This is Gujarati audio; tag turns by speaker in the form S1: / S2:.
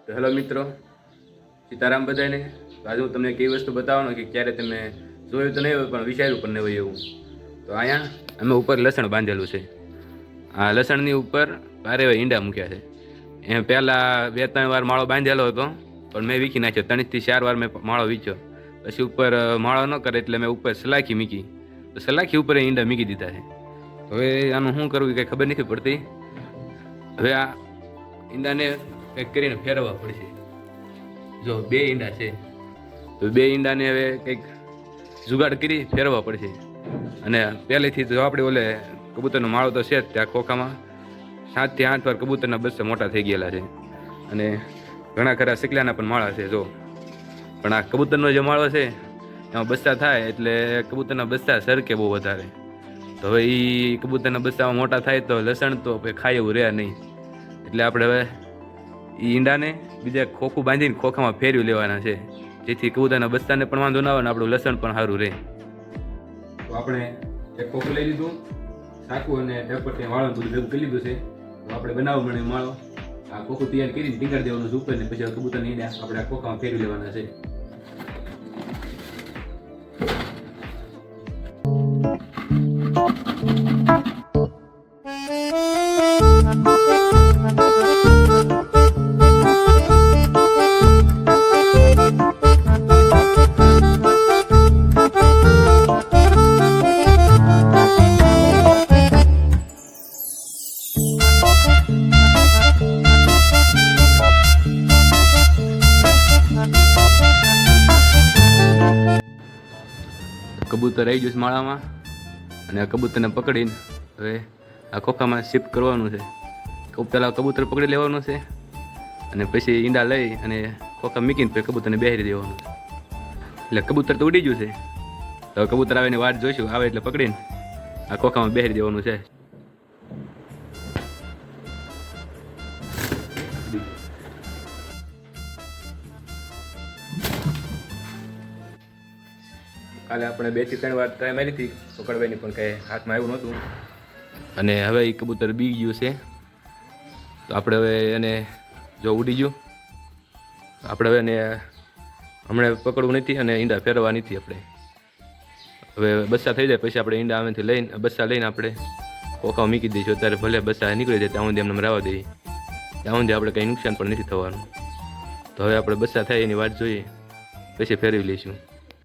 S1: તો હેલો મિત્રો, સીતારામ બધાને. આજે હું તમને કઈ વસ્તુ બતાવવાનો કે ક્યારે તમે જોયું તો નહીં હોય પણ વિચાર્યું પણ નહીં હોય એવું. તો અહીંયા અમે ઉપર લસણ બાંધેલું છે. આ લસણની ઉપર ભારે એવા ઈંડા મૂક્યા છે. એમ પહેલાં 2-3 વાર માળો બાંધેલો હતો પણ મેં વીખી નાખ્યો. 3 થી 4 વાર મેં માળો વીખ્યો. પછી ઉપર માળો ન કરે એટલે મેં ઉપર સલાખી મૂકી. તો સલાખી ઉપર ઈંડા મૂકી દીધા છે. હવે આનું શું કરવું કંઈ ખબર નથી પડતી. હવે આ ઈંડાને કંઈક કરીને ફેરવવા પડશે. જો 2 ઈંડા છે તો 2 ઈંડાને હવે કંઈક જુગાડ કરી ફેરવવા પડશે. અને પહેલેથી તો આપણે ઓલે કબૂતરનો માળો તો છે જ ત્યાં ખોખામાં 7 થી 8 વાર કબૂતરના બચ્ચા મોટા થઈ ગયેલા છે. અને ઘણા ખરા શીકલાના પણ માળા છે. જો પણ આ કબૂતરનો જે માળો છે એમાં બચ્ચા થાય એટલે કબૂતરના બચ્ચા સરકે બહુ વધારે. તો હવે એ કબૂતરના બચ્ચામાં મોટા થાય તો લસણ તો ખાય એવું રહે નહીં. એટલે આપણે હવે એ ઈંડાને બીજા ખોખું બાંધીને ખોખામાં ફેરવી લેવાના છે, જેથી કબૂતરના બચ્ચાને પણ વાંધો ના આવે ને આપણું લસણ પણ સારું રહે. તો આપણે એક ખોખું લઈ લીધું, સાકું અને ટપટી વાળો બધું ભેગું કરી લીધું છે. તો આપણે બનાવવા મળે માળો. આ ખોખું તૈયાર કરીને ટીંગાડી દેવાનું છે ઉપર ને પછી કબૂતરના ઈંડા આપણે આ ખોખામાં ફેરવી લેવાના છે. કબૂતર આવી ગયું છે માળામાં અને આ કબૂતરને પકડીને હવે આ ખોખામાં શિફ્ટ કરવાનું છે. પહેલાં કબૂતર પકડી લેવાનું છે અને પછી ઈંડા લઈ અને ખોખા મૂકીને પછી કબૂતરને બેહારી દેવાનું છે. એટલે કબૂતર તો ઉડી ગયું છે. તો કબૂતર આવે એની વાટ જોઈશું, આવે એટલે પકડીને આ ખોખામાં બેહારી દેવાનું છે. કાલે આપણે 2 થી 3 વાર ટ્રાય મારી હતી પકડવાની પણ કંઈ હાથમાં આવ્યું નહોતું. અને હવે એ કબૂતર બી ગયું છે. તો આપણે હવે એને જો ઉડી ગયું આપણે હવે એને હમણાં પકડવું નથી અને ઈંડા ફેરવવા નથી. આપણે હવે બચ્ચા થઈ જાય પછી આપણે ઈંડા આમેથી લઈને બચ્ચા લઈને આપણે ખોખામાં મૂકી દઈશું. અત્યારે ભલે બચ્ચા નીકળી જાય ત્યાં સુધી એમને રહેવા દઈએ, ત્યાં સુધી આપણે કંઈ નુકસાન પણ નથી થવાનું. તો હવે આપણે બચ્ચા થાય એની વાત જોઈએ પછી ફેરવી લઈશું.